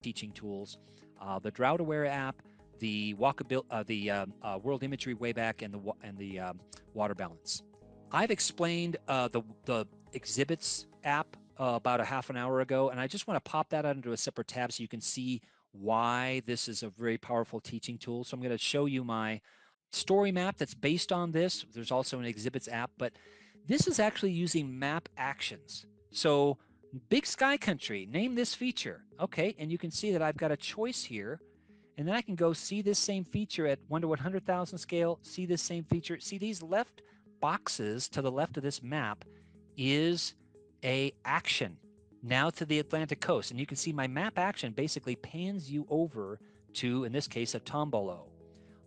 teaching tools, the Drought Aware app, the World Imagery Wayback, and the Water Balance. I've explained the Exhibits app about a half an hour ago, and I just want to pop that out into a separate tab so you can see why this is a very powerful teaching tool. So I'm going to show you my story map that's based on this. There's also an Exhibits app, but this is actually using map actions. So Big Sky Country, name this feature. Okay, and you can see that I've got a choice here, and then I can go see this same feature at 1 to 100,000 scale, see this same feature. See these left boxes to the left of this map is a action now to the Atlantic coast. And you can see my map action basically pans you over to, in this case, a tombolo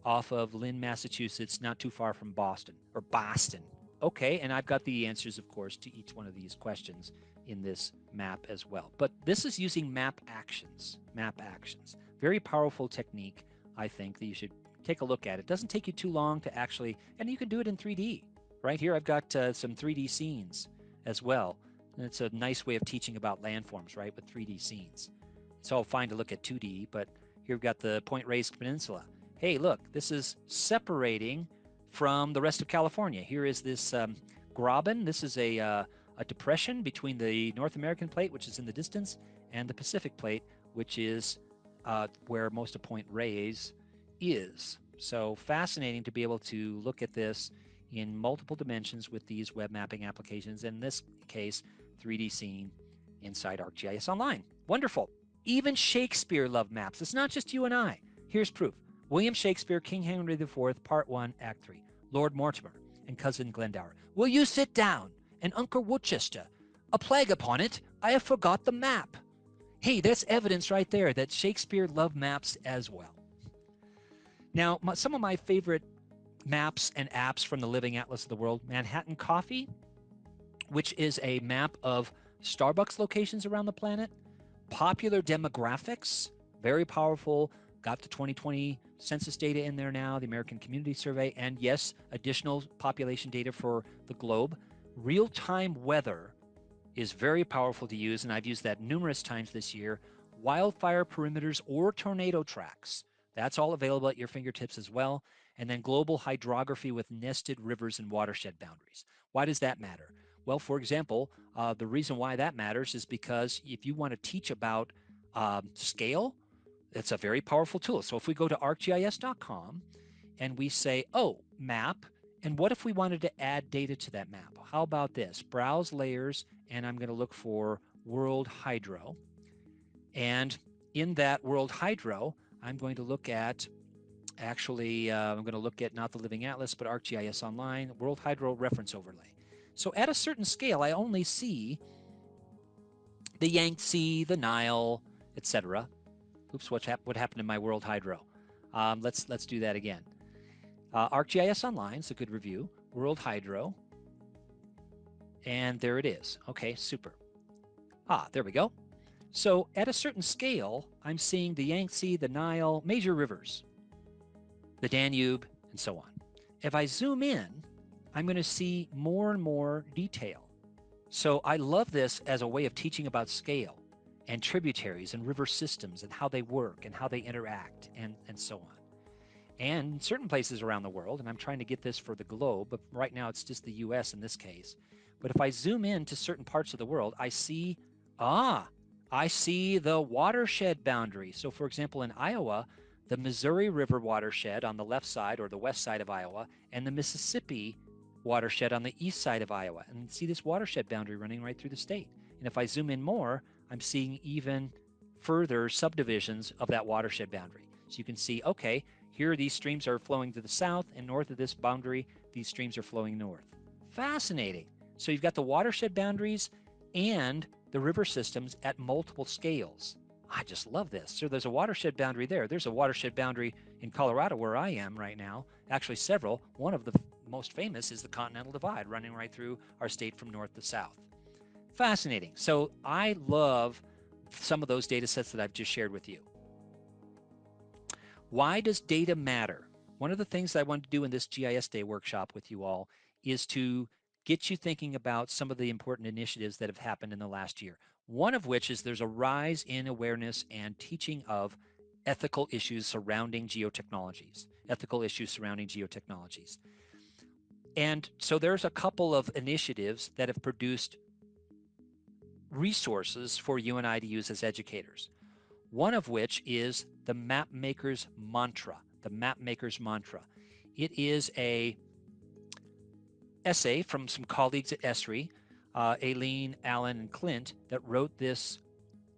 off of Lynn, Massachusetts, not too far from Boston, or Boston. Okay, and I've got the answers, of course, to each one of these questions in this map as well. But this is using map actions. Map actions. Very powerful technique, I think, that you should take a look at. It doesn't take you too long to actually, and you can do it in 3D. Right here, I've got some 3D scenes as well. And it's a nice way of teaching about landforms, right, with 3D scenes. It's all fine to look at 2D, but here we've got the Point Reyes Peninsula. Hey, look, this is separating from the rest of California. Here is this graben. This is a depression between the North American plate, which is in the distance, and the Pacific plate, which is where most of Point Reyes is. So fascinating to be able to look at this in multiple dimensions with these web mapping applications, in this case, 3D scene inside ArcGIS Online. Wonderful. Even Shakespeare loved maps. It's not just you and I. Here's proof. William Shakespeare, King Henry IV, Part 1, Act 3. Lord Mortimer and Cousin Glendower. Will you sit down? And Uncle Worcester. A plague upon it, I have forgot the map. Hey, that's evidence right there that Shakespeare loved maps as well. Now, some of my favorite maps and apps from the Living Atlas of the World. Manhattan Coffee, which is a map of Starbucks locations around the planet. Popular demographics, very powerful. Got the 2020 census data in there now, the American Community Survey, and yes, additional population data for the globe. Real-time weather is very powerful to use, and I've used that numerous times this year. Wildfire perimeters or tornado tracks. That's all available at your fingertips as well. And then global hydrography with nested rivers and watershed boundaries. Why does that matter? Well, for example, the reason why that matters is because if you want to teach about scale, it's a very powerful tool. So if we go to arcgis.com and we say, oh, map, and what if we wanted to add data to that map? How about this? Browse layers, and I'm going to look for World Hydro. And in that World Hydro, I'm going to look at, I'm going to look at not the Living Atlas, but ArcGIS Online, World Hydro Reference Overlay. So at a certain scale, I only see the Yangtze, the Nile, etc. Oops, what happened to my World Hydro? Let's do that again. ArcGIS Online is a good review. World Hydro. And there it is. Okay, super. There we go. So at a certain scale, I'm seeing the Yangtze, the Nile, major rivers, the Danube, and so on. If I zoom in, I'm going to see more and more detail. So I love this as a way of teaching about scale and tributaries and river systems and how they work and how they interact and so on. And in certain places around the world, and I'm trying to get this for the globe, but right now it's just the US in this case. But if I zoom in to certain parts of the world, I see the watershed boundary. So for example, in Iowa, the Missouri River watershed on the left side or the west side of Iowa, and the Mississippi watershed on the east side of Iowa. And see this watershed boundary running right through the state. And if I zoom in more, I'm seeing even further subdivisions of that watershed boundary. So you can see, okay, here these streams are flowing to the south, and north of this boundary, these streams are flowing north. Fascinating. So you've got the watershed boundaries and the river systems at multiple scales. I just love this. So there's a watershed boundary there. There's a watershed boundary in Colorado where I am right now. Actually, several. One of the most famous is the Continental Divide running right through our state from north to south. Fascinating. So I love some of those data sets that I've just shared with you. Why does data matter? One of the things that I wanted to do in this GIS Day workshop with you all is to get you thinking about some of the important initiatives that have happened in the last year. One of which is there's a rise in awareness and teaching of ethical issues surrounding geotechnologies, ethical issues surrounding geotechnologies. And so there's a couple of initiatives that have produced resources for you and I to use as educators. One of which is the Map Maker's Mantra. The Map Maker's Mantra. It is a essay from some colleagues at ESRI, Aileen, Alan, and Clint, that wrote this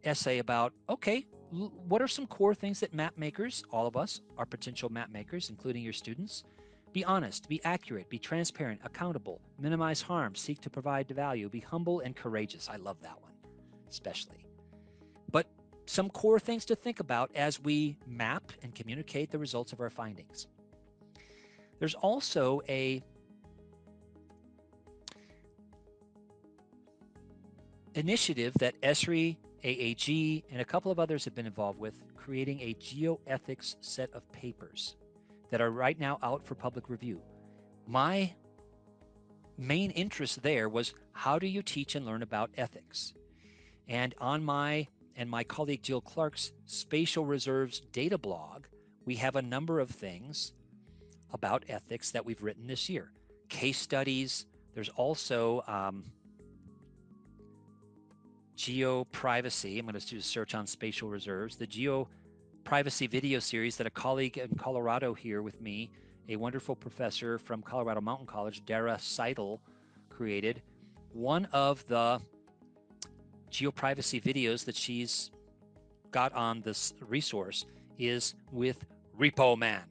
essay about, okay, what are some core things that map makers, all of us, are potential map makers, including your students? Be honest, be accurate, be transparent, accountable, minimize harm, seek to provide value, be humble and courageous. I love that one, especially. But some core things to think about as we map and communicate the results of our findings. There's also a initiative that ESRI, AAG, and a couple of others have been involved with, creating a geoethics set of papers that are right now out for public review. My main interest there was, how do you teach and learn about ethics? And on my and my colleague Jill Clark's Spatial Reserves data blog, we have a number of things about ethics that we've written this year. Case studies. There's also geo-privacy. I'm going to do a search on spatial reserves. The geo-privacy video series that a colleague in Colorado here with me, a wonderful professor from Colorado Mountain College, Dara Seidel, created. One of the geo-privacy videos that she's got on this resource is with Repo Man.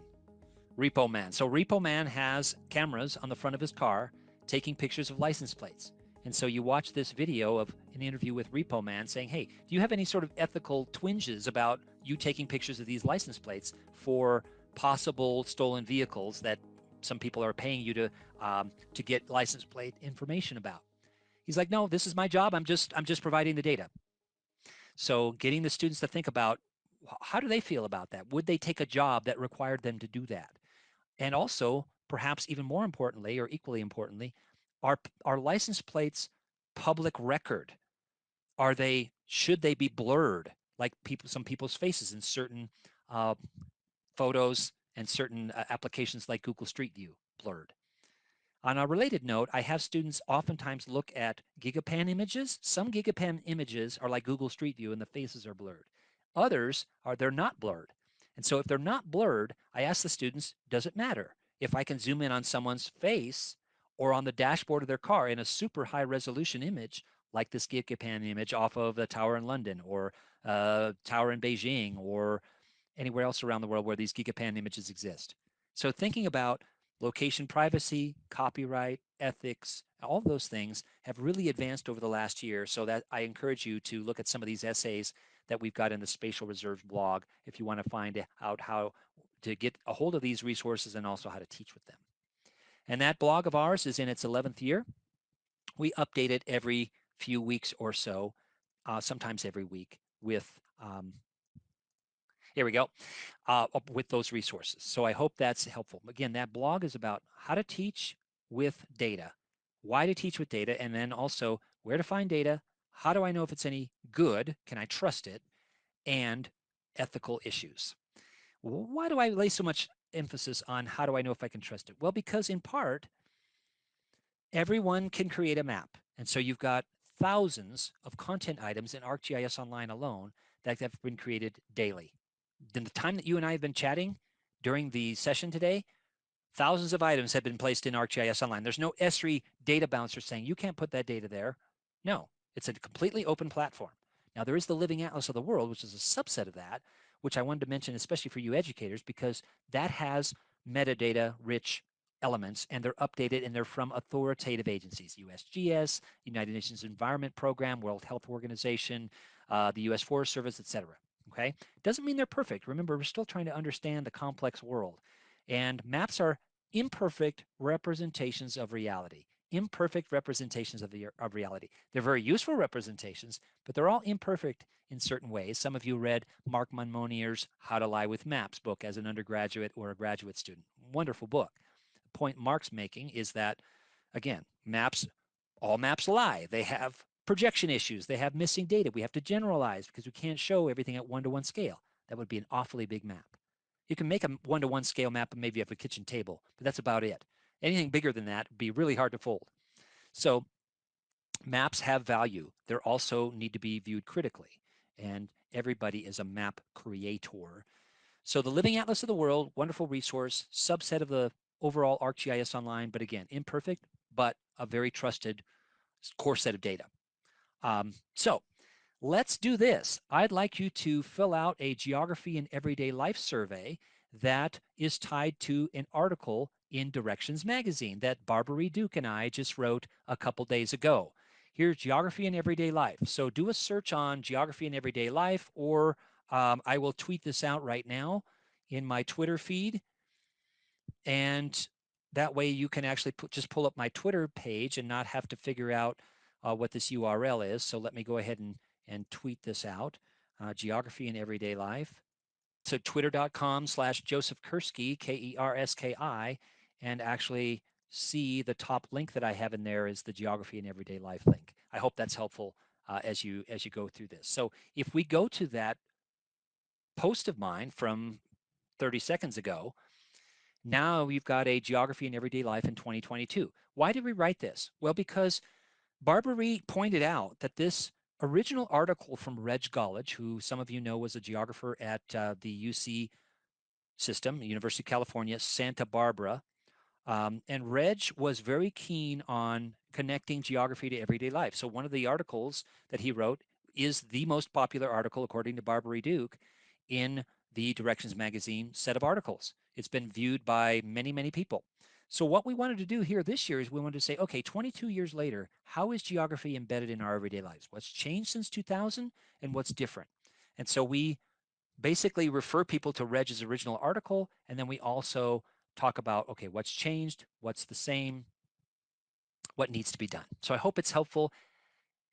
Repo Man. So Repo Man has cameras on the front of his car taking pictures of license plates. And so you watch this video of an interview with Repo Man saying, hey, do you have any sort of ethical twinges about you taking pictures of these license plates for possible stolen vehicles that some people are paying you to get license plate information about? He's like, no, this is my job. I'm just providing the data. So getting the students to think about, how do they feel about that? Would they take a job that required them to do that? And also, perhaps even more importantly, or equally importantly, are license plates public record? Should they be blurred, like some people's faces in certain uh, photos and certain applications like Google Street View blurred? On a related note, I have students oftentimes look at gigapan images. Some gigapan images are like Google Street View and the faces are blurred. Others they're not blurred. And so if they're not blurred, I ask the students, does it matter if I can zoom in on someone's face or on the dashboard of their car in a super high resolution image like this gigapan image off of the tower in London or tower in Beijing or anywhere else around the world where these gigapan images exist? So thinking about location privacy, copyright, ethics, all of those things have really advanced over the last year. So that I encourage you to look at some of these essays that we've got in the Spatial Reserves blog if you want to find out how to get a hold of these resources and also how to teach with them. And that blog of ours is in its 11th year. We update it every few weeks or so, sometimes every week with here we go, with those resources. So I hope that's helpful. Again, that blog is about how to teach with data, why to teach with data, and then also where to find data, how do I know if it's any good, can I trust it, and ethical issues. Why do I lay so much emphasis on how do I know if I can trust it? Well, because in part, everyone can create a map. And so you've got thousands of content items in ArcGIS Online alone that have been created daily. In the time that you and I have been chatting during the session today, thousands of items have been placed in ArcGIS Online. There's no ESRI data bouncer saying you can't put that data there. No, it's a completely open platform. Now, there is the Living Atlas of the World, which is a subset of that, which I wanted to mention, especially for you educators, because that has metadata-rich elements, and they're updated, and they're from authoritative agencies, USGS, United Nations Environment Program, World Health Organization, the U.S. Forest Service, et cetera. Okay? Doesn't mean they're perfect. Remember, we're still trying to understand the complex world. And maps are imperfect representations of reality. Imperfect representations of reality. They're very useful representations, but they're all imperfect in certain ways. Some of you read Mark Monmonier's How to Lie with Maps book as an undergraduate or a graduate student. Wonderful book. The point Mark's making is that, again, all maps lie. They have projection issues. They have missing data. We have to generalize because we can't show everything at one-to-one scale. That would be an awfully big map. You can make a one-to-one scale map and maybe you have a kitchen table, but that's about it. Anything bigger than that would be really hard to fold. So maps have value. They also need to be viewed critically, and everybody is a map creator. So the Living Atlas of the World, wonderful resource, subset of the overall ArcGIS Online, but again, imperfect, but a very trusted core set of data. So let's do this. I'd like you to fill out a geography and everyday life survey that is tied to an article in Directions Magazine that Barbary Duke and I just wrote a couple days ago. Here's Geography and Everyday Life. So do a search on Geography and Everyday Life, or I will tweet this out right now in my Twitter feed. And that way you can actually just pull up my Twitter page and not have to figure out what this URL is. So let me go ahead and tweet this out. Geography in Everyday Life. So twitter.com/Joseph Kerski, Kerski, and actually see the top link that I have in there is the Geography in Everyday Life link. I hope that's helpful as you go through this. So if we go to that post of mine from 30 seconds ago, now we've got a Geography in Everyday Life in 2022. Why did we write this? Well, because Barbary pointed out that this original article from Reg Gollage, who some of you know was a geographer at the UC system, University of California, Santa Barbara, and Reg was very keen on connecting geography to everyday life. So one of the articles that he wrote is the most popular article, according to Barbary Duke, in the Directions Magazine set of articles. It's been viewed by many, many people. So what we wanted to do here this year is we wanted to say, okay, 22 years later, how is geography embedded in our everyday lives? What's changed since 2000 and what's different? And so we basically refer people to Reg's original article, and then we also talk about, okay, what's changed, what's the same, what needs to be done. So I hope it's helpful.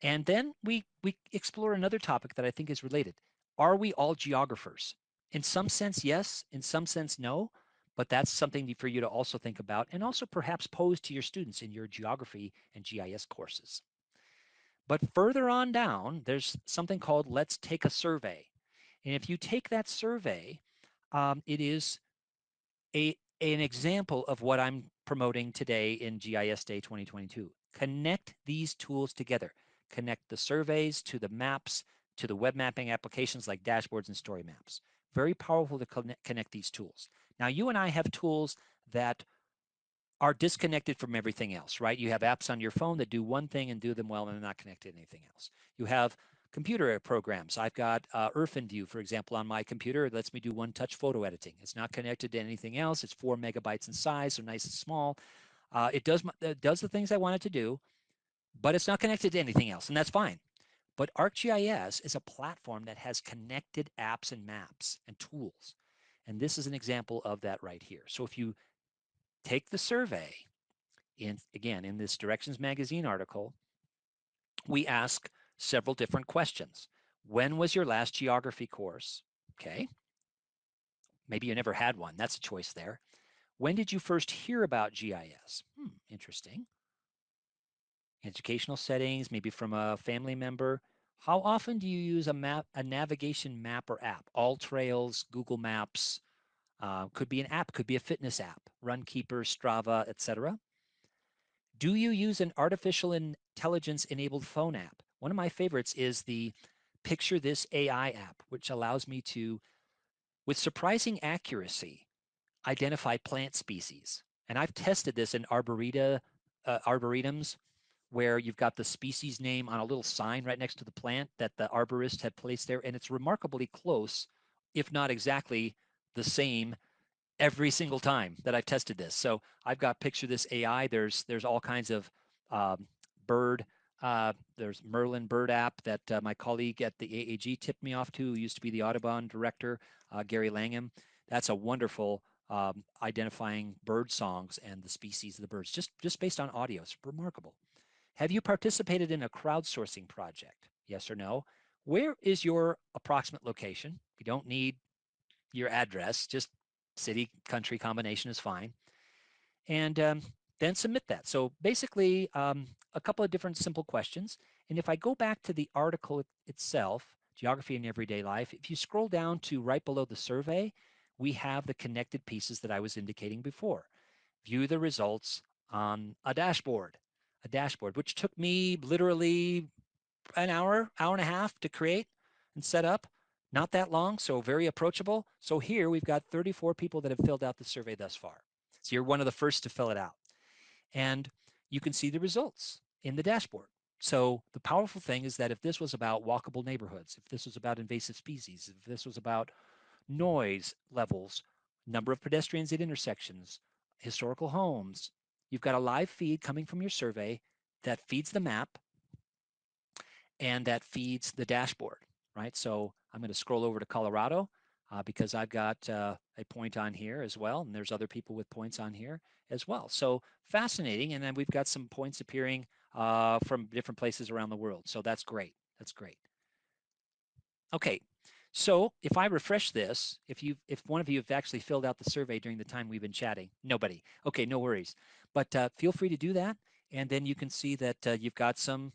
And then we explore another topic that I think is related. Are we all geographers? In some sense, yes. In some sense, no. But that's something for you to also think about and also perhaps pose to your students in your geography and GIS courses. But further on down, there's something called Let's Take a Survey. And if you take that survey, it is an example of what I'm promoting today in GIS Day 2022. Connect these tools together. Connect the surveys to the maps, to the web mapping applications like dashboards and story maps. Very powerful to connect these tools. Now, you and I have tools that are disconnected from everything else, right? You have apps on your phone that do one thing and do them well and they're not connected to anything else. You have computer programs. I've got View, for example, on my computer. It lets me do one-touch photo editing. It's not connected to anything else. It's 4 megabytes in size, so nice and small. It does the things I want it to do, but it's not connected to anything else, and that's fine. But ArcGIS is a platform that has connected apps and maps and tools. And this is an example of that right here. So if you take the survey, again, in this Directions Magazine article, we ask several different questions. When was your last geography course? Okay. Maybe you never had one. That's a choice there. When did you first hear about GIS? Interesting. Educational settings, maybe from a family member. How often do you use a navigation map or app? All Trails, Google Maps, could be an app, could be a fitness app, Runkeeper, Strava, etc. Do you use an artificial intelligence enabled phone app? One of my favorites is the Picture This AI app, which allows me to, with surprising accuracy, identify plant species. And I've tested this in arboretums where you've got the species name on a little sign right next to the plant that the arborist had placed there. And it's remarkably close, if not exactly the same every single time that I've tested this. So I've got Picture This AI. There's all kinds of um, bird. There's Merlin Bird app that my colleague at the AAG tipped me off to, who used to be the Audubon director, Gary Langham. That's a wonderful identifying bird songs and the species of the birds, just based on audio. It's remarkable. Have you participated in a crowdsourcing project? Yes or no? Where is your approximate location? You don't need your address, just city country combination is fine. And then submit that. So basically, a couple of different simple questions. And if I go back to the article itself, Geography in Everyday Life, if you scroll down to right below the survey, we have the connected pieces that I was indicating before. View the results on a dashboard, which took me literally an hour and a half to create and set up. Not that long, so very approachable. So here we've got 34 people that have filled out the survey thus far. So you're one of the first to fill it out. And you can see the results in the dashboard. So the powerful thing is that if this was about walkable neighborhoods, if this was about invasive species, if this was about noise levels, number of pedestrians at intersections, historical homes, you've got a live feed coming from your survey that feeds the map and that feeds the dashboard, right? So I'm going to scroll over to Colorado because I've got a point on here as well, and there's other people with points on here as well. So fascinating, and then we've got some points appearing from different places around the world. So that's great. That's great. Okay, so if I refresh this, if one of you have actually filled out the survey during the time we've been chatting, nobody. Okay, no worries. But feel free to do that, and then you can see that you've got some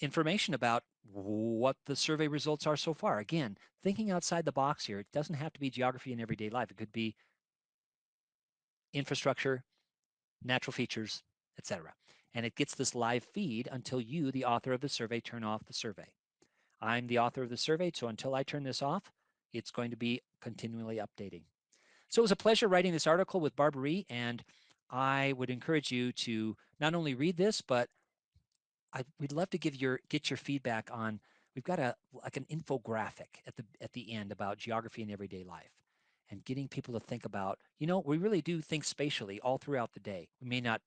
information about what the survey results are so far. Again, thinking outside the box here. It doesn't have to be geography in everyday life. It could be infrastructure, natural features, etc. And it gets this live feed until you, the author of the survey, turn off the survey. I'm the author of the survey, so until I turn this off, it's going to be continually updating. So it was a pleasure writing this article with Barbarie, and I would encourage you to not only read this, but we'd love to get your feedback on. We've got like an infographic at the end about geography in everyday life, and getting people to think about. We really do think spatially all throughout the day. We may not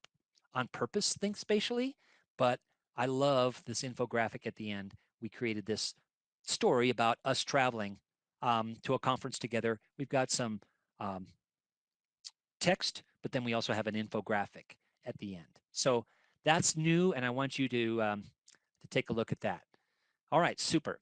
on purpose think spatially, but I love this infographic at the end. We created this story about us traveling to a conference together. We've got some um, text, but then we also have an infographic at the end. So that's new, and I want you to take a look at that. All right, super.